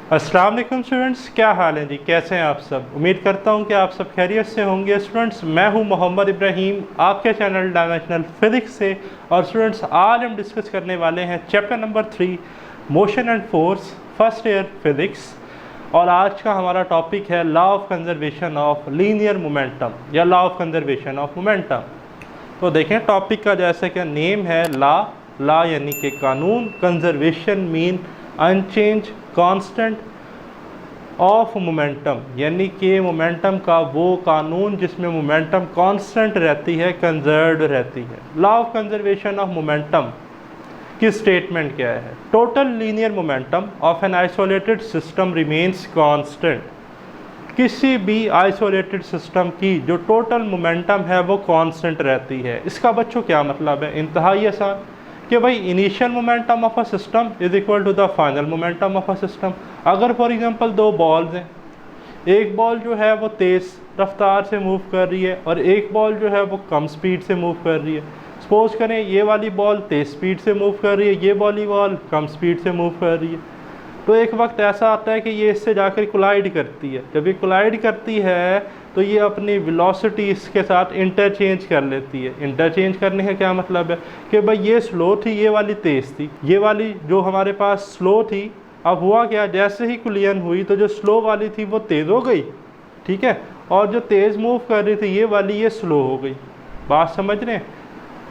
अस्सलाम वालेकुम स्टूडेंट्स, क्या हाल है जी? कैसे हैं आप सब? उम्मीद करता हूं कि आप सब खैरियत से होंगे। स्टूडेंट्स, मैं हूं मोहम्मद इब्राहिम आपके चैनल डायमेंशनल फिज़िक्स से। और स्टूडेंट्स, आज हम डिस्कस करने वाले हैं chapter number 3 motion and force, first year physics. और आज का हमारा टॉपिक है law of conservation of linear momentum या law of conservation of momentum. तो देखें, टॉपिक का जैसे कि नेम है लॉ यानी कि कानून, conservation mean unchange constant of momentum यानी कि मोमेंटम का वो कानून जिसमें मोमेंटम कांस्टेंट रहती है, कंजर्व्ड रहती है। Law of conservation of momentum की स्टेटमेंट क्या है? Total linear momentum of an isolated system remains constant. किसी भी आइसोलेटेड सिस्टम की जो टोटल मोमेंटम है वो कांस्टेंट रहती है। इसका बच्चों क्या मतलब है? इंतहाई आसान कि भाई initial momentum of a system is equal to the final momentum of a system. अगर फॉर एग्जांपल दो बॉल्स हैं, एक बॉल जो है वो तेज़ रफ्तार से मूव कर रही है और एक बॉल जो है वो कम स्पीड से मूव कर रही है। सपोज करें ये वाली बॉल तेज़ स्पीड से मूव कर रही है, ये वाली बॉल कम स्पीड से मूव कर रही है। तो एक वक्त ऐसा आता है कि ये इससे जाकर कोलाइड करती है। जब ये कोलाइड करती है तो ये अपनी वेलोसिटी इसके साथ इंटरचेंज कर लेती है। इंटरचेंज करने का क्या मतलब है कि भाई ये स्लो थी, ये वाली तेज़ थी। ये वाली जो हमारे पास स्लो थी, अब हुआ क्या, जैसे ही कुलियन हुई तो जो स्लो वाली थी वो तेज़ हो गई, ठीक है, और जो तेज़ मूव कर रही थी ये वाली, ये स्लो हो गई। बात समझ रहे हैं?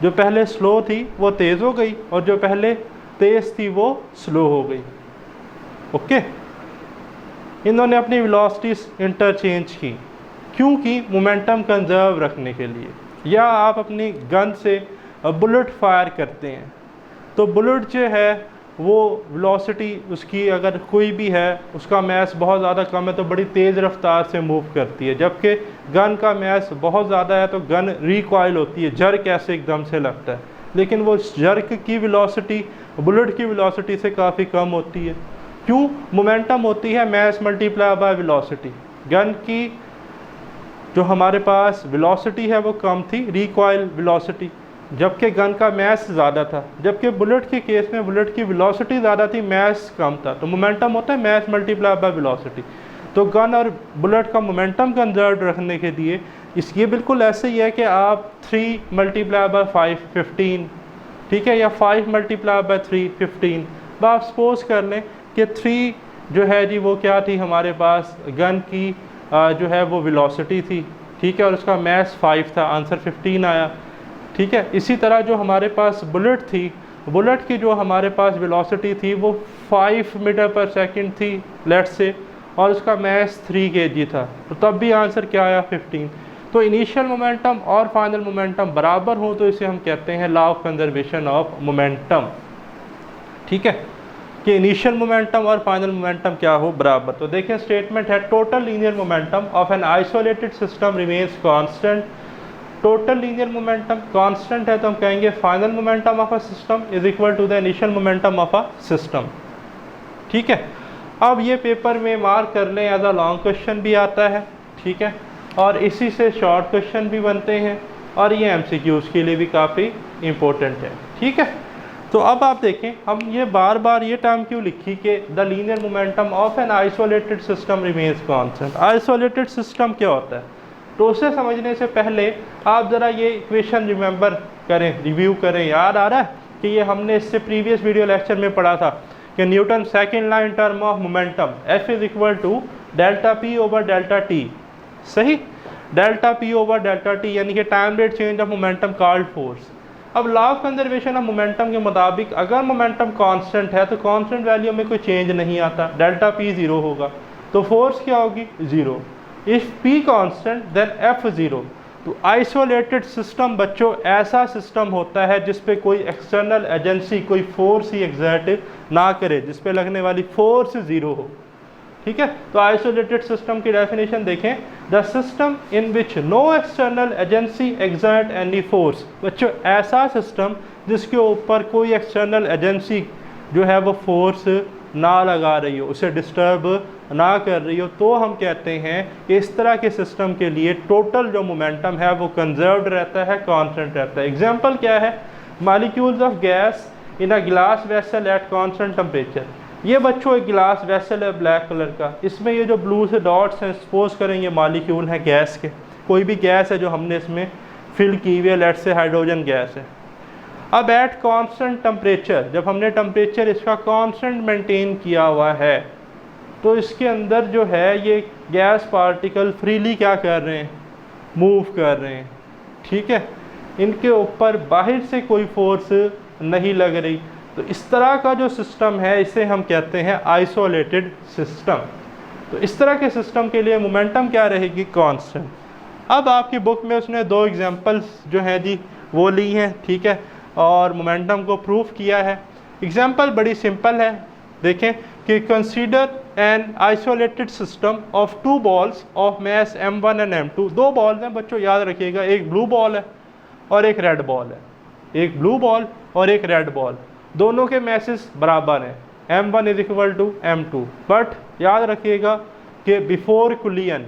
जो पहले स्लो थी वो तेज़ हो गई और जो पहले तेज़ थी वो स्लो हो गई। ओके, इन्होंने अपनी वेलोसिटीज इंटरचेंज की क्योंकि मोमेंटम कंजर्व रखने के लिए। या आप अपनी गन से बुलेट फायर करते हैं तो बुलेट जो है वो वेलोसिटी उसकी अगर कोई भी है, उसका मैस बहुत ज़्यादा कम है तो बड़ी तेज़ रफ्तार से मूव करती है, जबकि गन का मैस बहुत ज़्यादा है तो गन रिकॉइल होती है, जर्क ऐसे एकदम से लगता है। लेकिन वो जर्क की वेलोसिटी बुलेट की वेलोसिटी से काफ़ी कम होती है। क्यों? मोमेंटम होती है mass multiply by velocity. Gun की जो हमारे पास वेलोसिटी है वो कम थी, रिकॉइल वेलोसिटी, जबकि गन का मैस ज़्यादा था। जबकि बुलेट के केस में बुलेट की वेलोसिटी ज़्यादा थी, मैस कम था। तो मोमेंटम होता है मैस मल्टीप्लाई बाय वेलोसिटी। तो गन और बुलेट का मोमेंटम कंजर्व रखने के लिए ये बिल्कुल ऐसे ही है कि आप 3 मल्टीप्लाई बाय 5 15, ठीक है, या 5 मल्टीप्लाई बाय 3 15। आप सपोज कर लें कि 3 जो है जी वो क्या थी हमारे पास, गन की जो है वो वेलोसिटी थी, ठीक है, और उसका मैस 5 था, आंसर 15 आया, ठीक है। इसी तरह जो हमारे पास बुलेट थी, बुलेट की जो हमारे पास वेलोसिटी थी वो 5 मीटर पर सेकंड थी लेट से, और उसका मैस 3 kg था, तो तब भी आंसर क्या आया? 15। तो इनिशियल मोमेंटम और फाइनल मोमेंटम बराबर हो तो इसे हम कहते हैं law of conservation of momentum, ठीक है, कि इनिशियल मोमेंटम और फाइनल मोमेंटम क्या हो? बराबर। तो देखें, स्टेटमेंट है total linear momentum of an isolated system remains constant. Total linear momentum constant है तो हम कहेंगे final momentum of a system is equal to the initial momentum of a system, ठीक है। अब ये पेपर में मार्क कर लें, एज अ लॉन्ग क्वेश्चन भी आता है, ठीक है, और इसी से शॉर्ट क्वेश्चन भी बनते हैं और ये MCQs के लिए भी काफ़ी इंपॉर्टेंट है, ठीक है। तो अब आप देखें, हम ये बार बार ये टर्म क्यों लिखी कि the linear momentum of an isolated system remains constant. Isolated system क्या होता है? तो उसे समझने से पहले आप ज़रा ये इक्वेशन रिमेंबर करें, रिव्यू करें। याद आ रहा है कि ये हमने इससे प्रीवियस वीडियो लेक्चर में पढ़ा था कि Newton second law in term of momentum F is equal to delta P over delta T, सही, delta P over delta T यानी कि time rate change of momentum called force. अब law of conservation of momentum के मुताबिक अगर momentum constant है तो constant value में कोई चेंज नहीं आता, डेल्टा P 0 होगा, तो फोर्स क्या होगी? 0। If P constant then F 0। तो आइसोलेटेड सिस्टम बच्चों ऐसा सिस्टम होता है जिस पे कोई एक्सटर्नल एजेंसी, कोई फोर्स ही एग्जर्ट ना करे, जिस पे लगने वाली फोर्स 0 हो, ठीक है। तो आइसोलेटेड सिस्टम की डेफिनेशन देखें, the system in which no external agency exert any force. बच्चों ऐसा सिस्टम जिसके ऊपर कोई एक्सटर्नल एजेंसी जो है वो फोर्स ना लगा रही हो, उसे डिस्टर्ब ना कर रही हो, तो हम कहते हैं कि इस तरह के सिस्टम के लिए टोटल जो मोमेंटम है वो कंजर्व्ड रहता है, कांस्टेंट रहता है। एग्जांपल क्या है? Molecules of gas in a glass vessel at constant temperature. ये बच्चों एक गिलास वेसल है ब्लैक कलर का, इसमें ये जो ब्लू से डॉट्स हैं सपोज करें ये मालिक्यूल हैं गैस के, कोई भी गैस है जो हमने इसमें फिल की हुई है, लेट से हाइड्रोजन गैस है। अब एट कांस्टेंट टेम्परेचर, जब हमने टेम्परेचर इसका कांस्टेंट मेंटेन किया हुआ है तो इसके अंदर जो है ये गैस पार्टिकल फ्रीली क्या कर रहे हैं, मूव कर रहे हैं, ठीक है, इनके ऊपर बाहर से कोई फोर्स नहीं लग रही। तो इस तरह का जो सिस्टम है इसे हम कहते हैं आइसोलेटेड सिस्टम। तो इस तरह के सिस्टम के लिए मोमेंटम क्या रहेगी, कांस्टेंट। अब आपकी बुक में उसने 2 एग्जांपल्स जो हैं जी वो ली हैं, ठीक है, और मोमेंटम को प्रूफ किया है। एग्जांपल बड़ी सिंपल है, देखें कि consider N isolated system of 2 balls of mass m1 and m2। 2 balls हैं बच्चों, याद रखिएगा, एक ब्लू बॉल है और एक रेड बॉल है, एक ब्लू बॉल और एक रेड बॉल, दोनों के मैसेस बराबर हैं, m1 is equal to m2। But याद रखिएगा कि बिफोर कुलियन,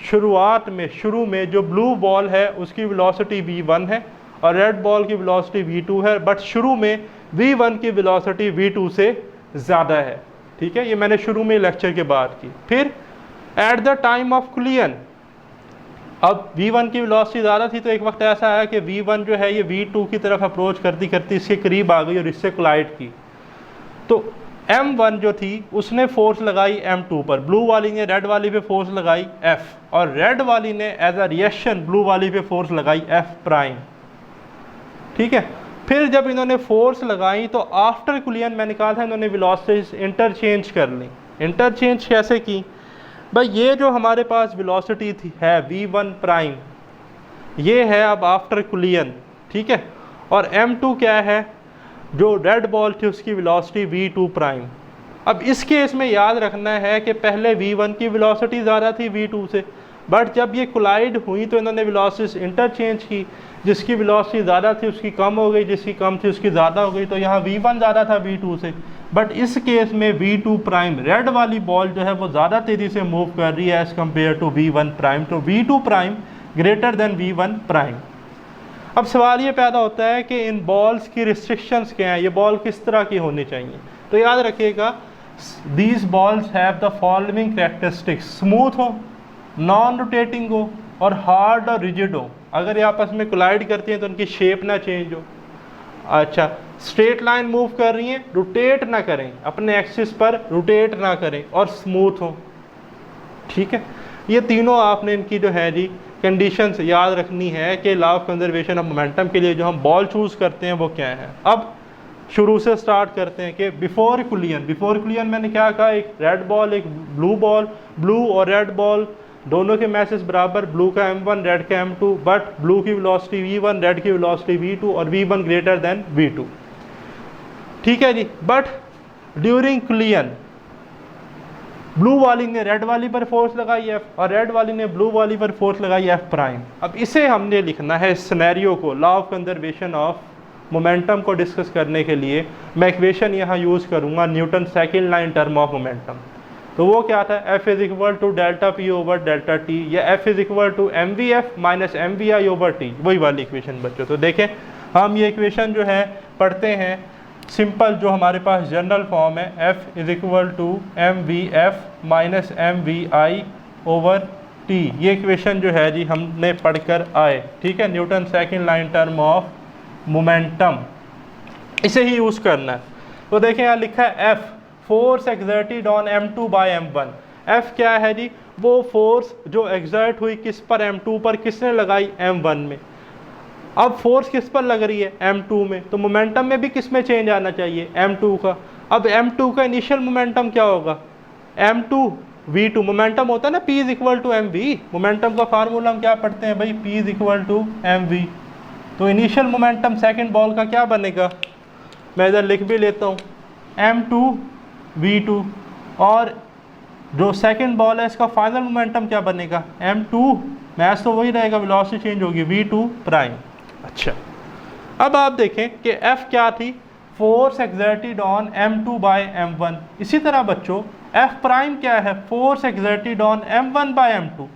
शुरू में जो ब्लू बॉल है उसकी वेलोसिटी v1 है और रेड बॉल की वेलोसिटी v2 है, बट शुरू में v1 की वेलोसिटी v2 से ज़्यादा है, ठीक है, ये मैंने शुरू में लेक्चर के बाद की। फिर एट द टाइम ऑफ कुलियन, अब v1 की वेलोसिटी ज़्यादा थी तो एक वक्त ऐसा आया कि v1 जो है ये v2 की तरफ अप्रोच करती करती इसके करीब आ गई और इससे कोलाइड की। तो m1 जो थी उसने फोर्स लगाई m2 पर, ब्लू वाली ने रेड वाली पे फोर्स लगाई f, और रेड वाली ने एज अ रिएक्शन ब्लू वाली पे फोर्स लगाई f प्राइम, ठीक है। फिर जब इन्होंने फोर्स लगाई तो आफ्टर कुलियन मैंने कहा था इन्होंने वेलोसिटीज इंटरचेंज कर ली। इंटरचेंज कैसे की भाई, ये जो हमारे पास वेलोसिटी थी है v1 प्राइम, ये है अब आफ्टर कुलियन, ठीक है, और m2 क्या है, जो रेड बॉल थी उसकी वेलोसिटी v2 प्राइम। अब इस केस में याद रखना है कि पहले v1 की वेलोसिटी ज़्यादा थी v2 से, बट जब ये कोलाइड हुई तो इन्होंने वेलोसिटीज इंटरचेंज की, जिसकी वेलोसिटी ज़्यादा थी उसकी कम हो गई, जिसकी कम थी उसकी ज़्यादा हो गई। तो यहाँ v1 ज़्यादा था v2 से, बट इस केस में v2 प्राइम, रेड वाली बॉल जो है वो ज़्यादा तेज़ी से मूव कर रही है as compare to v1 prime, तो v2 prime greater than v1 prime. अब सवाल ये पैदा होता है कि इन बॉल्स की रिस्ट्रिक्शंस क्या हैं, ये बॉल किस तरह की होनी चाहिए। तो याद रखिएगा, these balls have the following characteristics, smooth हो, नॉन रोटेटिंग हो और हार्ड और रिजिड हो। अगर ये आपस में कोलाइड करती हैं तो उनकी शेप ना चेंज हो। अच्छा, स्ट्रेट लाइन मूव कर रही हैं, रोटेट ना करें, अपने एक्सिस पर रोटेट ना करें, और स्मूथ हो, ठीक है। ये तीनों आपने इनकी जो है जी कंडीशंस याद रखनी है कि law of conservation of momentum के लिए जो हम बॉल चूज़ करते हैं वो क्या है। अब शुरू से स्टार्ट करते हैं कि बिफोर कुलियन मैंने क्या कहा, एक रेड बॉल एक ब्लू बॉल, ब्लू और रेड बॉल दोनों के मैसेज बराबर, ब्लू का m1 रेड का m2, बट ब्लू की वेलोसिटी v1 रेड की वेलोसिटी v2 और v1 ग्रेटर देन v2, ठीक है जी। बट ड्यूरिंग कुलियन ब्लू वाली ने रेड वाली पर फोर्स लगाई f और रेड वाली ने ब्लू वाली पर फोर्स लगाई f प्राइम। अब इसे हमने लिखना है, इस सिनेरियो को, law of conservation of momentum को डिस्कस करने के लिए मैं इक्वेशन यहाँ यूज़ करूँगा Newton second line term of momentum. तो वो क्या था, F is equal to delta P over delta T, या F is equal to M V F minus M V I over T, वही वाली इक्वेशन बच्चों। तो देखें हम ये इक्वेशन जो है पढ़ते हैं सिंपल, जो हमारे पास जनरल फॉर्म है, F is equal to M V F minus M V I over T. ये इक्वेशन जो है जी हमने पढ़कर आए, ठीक है, Newton second line term of momentum, इसे ही यूज़ करना है। तो देखें यहाँ लिखा है F force exerted on m2 by m1। F क्या है जी, वो फोर्स जो एक्सर्ट हुई किस पर, m2 पर, किसने लगाई, m1 में। अब फोर्स किस पर लग रही है, m2 में, तो मोमेंटम में भी किस में चेंज आना चाहिए, m2 का। अब m2 का इनिशियल मोमेंटम क्या होगा, m2 v2, मोमेंटम होता है ना p is equal to mv, momentum का फार्मूला हम क्या पढ़ते हैं भाई, p is equal to mv। तो इनिशियल मोमेंटम सेकेंड बॉल का क्या बनेगा, मैं इधर लिख भी लेता हूँ, m2 v2, और जो सेकंड बॉल है इसका फाइनल मोमेंटम क्या बनेगा, m2, मैच तो वही रहेगा, वेलोसिटी चेंज होगी, v2 प्राइम। अच्छा, अब आप देखें कि F क्या थी, force exerted on m2 by m1। इसी तरह बच्चों F प्राइम क्या है, force exerted on m1 bye m2।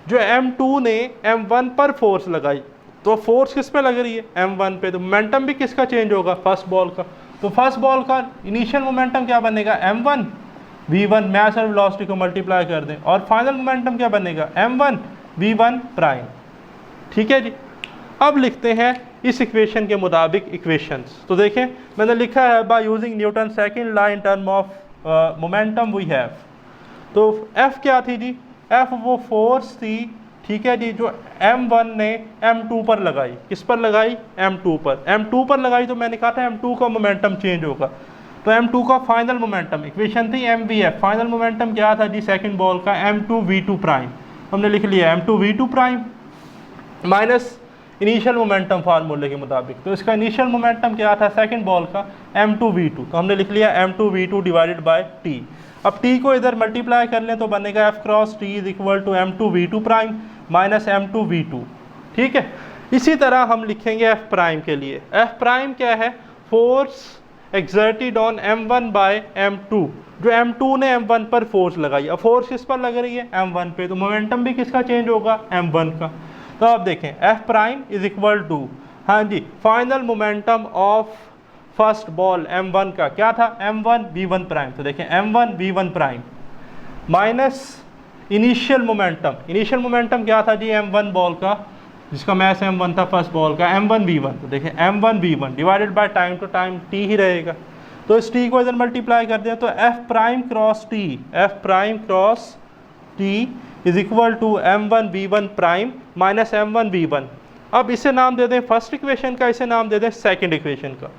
जो m2 ने m1 पर फोर्स लगाई, तो फोर्स किस पे लग रही है, m1 पे, तो मोमेंटम भी किसका चेंज होगा, फर्स्ट बॉल का। तो फर्स्ट बॉल का इनिशियल मोमेंटम क्या बनेगा m1 v1, मास और वेलोसिटी को मल्टीप्लाई कर दें, और फाइनल मोमेंटम क्या बनेगा m1 v1 प्राइम। ठीक है जी। अब लिखते हैं इस इक्वेशन के मुताबिक इक्वेशंस। तो देखें मैंने लिखा है by using Newton second law in term of momentum we have. तो F क्या थी जी? F वो फोर्स थी, ठीक है जी, जो m1 ने m2 पर लगाई। किस पर लगाई? m2 पर। m2 पर लगाई तो मैंने कहा था m2 का मोमेंटम चेंज होगा, तो m2 का फाइनल मोमेंटम, इक्वेशन थी mvf, फाइनल मोमेंटम क्या था जी सेकंड बॉल का? m2 v2 prime. हमने लिख लिया m2 v2 prime minus initial momentum फार्मूले के मुताबिक। तो इसका इनिशियल मोमेंटम क्या था सेकंड बॉल का? m2 v2, तो हमने लिख लिया m2 v2 divided by t। अब t को इधर मल्टीप्लाई कर लें तो बनेगा f cross t is equal to m2 v2 prime minus m2 v2। ठीक है, इसी तरह हम लिखेंगे f प्राइम के लिए। f प्राइम क्या है? Force exerted on m1 bye m2, जो m2 ने m1 पर फोर्स लगाई। अब फोर्स किस पर लग रही है? m1 पे, तो मोमेंटम भी किसका चेंज होगा? m1 का। तो आप देखें f prime is equal to, हाँ जी, final momentum of first ball m1 का क्या था? m1 v1 prime. तो देखें m1 v1 prime minus initial momentum, initial momentum क्या था जी m1 बॉल का, जिसका मैस m1 था फर्स्ट बॉल का, m1 v1। तो देखें m1 v1 divided by time to time t ही रहेगा, तो इस t को इधर मल्टीप्लाई कर दें तो f prime cross t, f prime cross t is equal to m1 v1 prime minus m1 v1। अब इसे नाम दे दें फर्स्ट इक्वेशन का, इसे नाम दे दें सेकंड इक्वेशन का।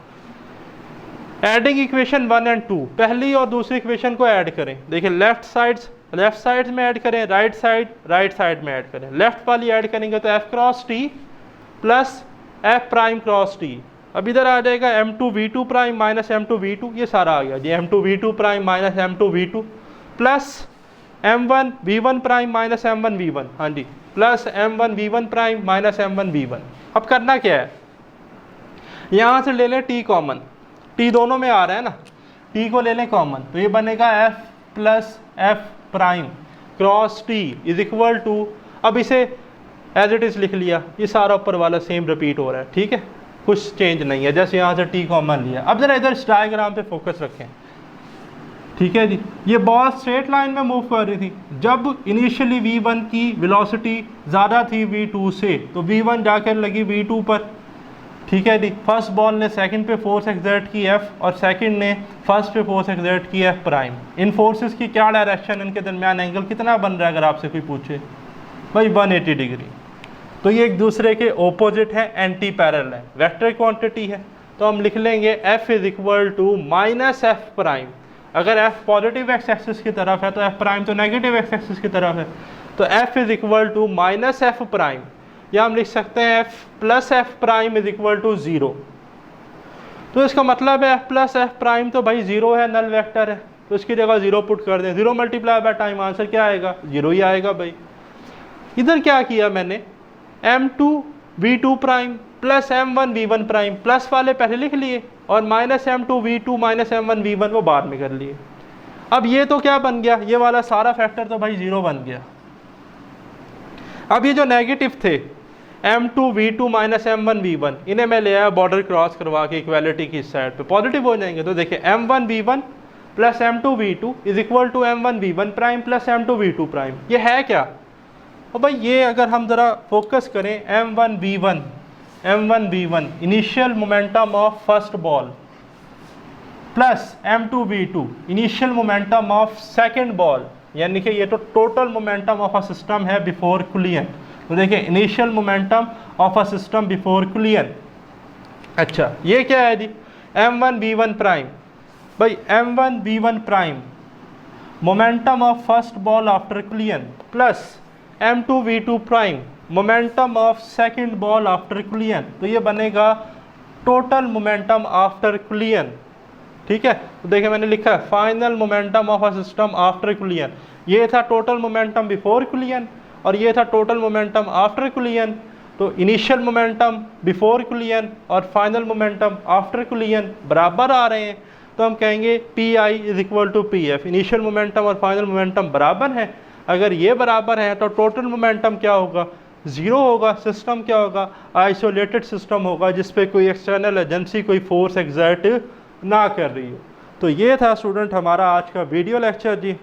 एडिंग इक्वेशन 1 एंड 2, पहली और दूसरी इक्वेशन को ऐड करें। देखिए लेफ्ट साइड में ऐड करें, राइट साइड में ऐड करें। लेफ्ट वाली ऐड करेंगे तो f cross t plus f prime cross t। अब इधर आ जाएगा m2 v2 prime minus m2 v2, ये सारा आ गया जी, m2 v2 prime minus m2 v2 plus m1 v1 prime minus m1 v1, हाँ जी, plus m1 v1 prime minus m1 v1। अब करना क्या है? यहाँ से ले लें t कॉमन, t दोनों में आ रहा है ना, t को ले लें कॉमन, तो ये बनेगा f plus f prime cross t is equal to, अब इसे एज इट इज़ लिख लिया, ये सारा ऊपर वाला सेम रिपीट हो रहा है। ठीक है, कुछ चेंज नहीं है, जैसे यहाँ से t कॉमन लिया। अब जरा इधर डायग्राम पे फोकस रखें। ठीक है जी, ये बॉल स्ट्रेट लाइन में मूव कर रही थी। जब इनिशियली v1 की वेलोसिटी ज़्यादा थी v2 से, तो v1 जाकर लगी v2 पर। ठीक है जी, फर्स्ट बॉल ने सेकंड पे फोर्स एक्सर्ट की f, और सेकंड ने फर्स्ट पे फोर्स एक्सर्ट की f प्राइम। इन फोर्सेस की क्या डायरेक्शन, इनके दरमियान एंगल कितना बन रहा है? अगर आपसे कोई पूछे भाई 180 डिग्री। तो ये एक दूसरे के ओपोजिट है, एंटी पैरेलल है, वेक्टर क्वांटिटी है। तो हम लिख लेंगे f is equal to minus f prime. अगर f पॉजिटिव एक्स एक्सिस की तरफ है तो f प्राइम तो नेगेटिव एक्स एक्सिस की तरफ है, तो f is equal to minus f prime, या हम लिख सकते हैं f plus f prime is equal to 0। तो इसका मतलब है f प्लस f प्राइम तो भाई 0 है, नल वेक्टर है, तो इसकी जगह 0 पुट कर दें। 0 मल्टीप्लाई बाय टाइम, आंसर क्या आएगा? 0 ही आएगा भाई। इधर क्या किया मैंने? m2 v2 prime plus m1 v1 prime, plus वाले पहले लिख लिए और minus m2 v2 minus m1 v1 वो बाद में कर लिए। अब ये तो क्या बन गया? ये वाला सारा फैक्टर तो भाई 0 बन गया। अब ये जो नेगेटिव थे m2 v2 minus m1 v1, इन्हें मैं ले आया बॉर्डर क्रॉस करवा के इक्वालिटी की साइड पे, पॉजिटिव हो जाएंगे। तो देखिए m1 v1 plus m2 v2 is equal to m1 v1 prime plus m2 v2 prime. ये है क्या? और भाई ये अगर हम ज़रा फोकस करें, m1 v1 initial momentum of first ball plus m2 v2 initial momentum of second ball, यानी कि ये तो total momentum of a system है बिफोर कोलिजन। तो देखिए initial momentum of a system before collision. अच्छा ये क्या है जी? m1 v1 prime. भाई m1 v1 prime momentum of first ball after collision plus m2 v2 prime momentum of second ball after collision. तो ये बनेगा टोटल मोमेंटम आफ्टर कोलिजन। ठीक है, तो देखिए मैंने लिखा है final momentum of a system after collision. ये था टोटल मोमेंटम बिफोर कोलिजन और ये था टोटल मोमेंटम आफ्टर कोलिजन। तो इनिशियल मोमेंटम बिफोर कोलिजन और फाइनल मोमेंटम आफ्टर कोलिजन बराबर आ रहे हैं, तो हम कहेंगे P I is equal to P F. Initial momentum और फाइनल मोमेंटम बराबर हैं। अगर ये बराबर हैं तो टोटल मोमेंटम क्या होगा? 0 होगा। सिस्टम क्या होगा? आइसोलेटेड सिस्टम होगा जिस पे कोई एक्सटर्नल एजेंसी कोई फोर्स एक्सर्ट ना कर रही हो। तो ये था स्टूडेंट हमारा आज का वीडियो लेक्चर जी,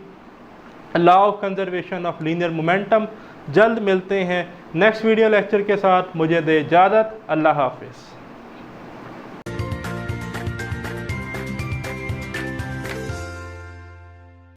law of conservation of linear momentum. जल्द मिलते हैं नेक्स्ट वीडियो लेक्चर के साथ। मुझे दे इजाज़त। अल्लाह हाफिज़।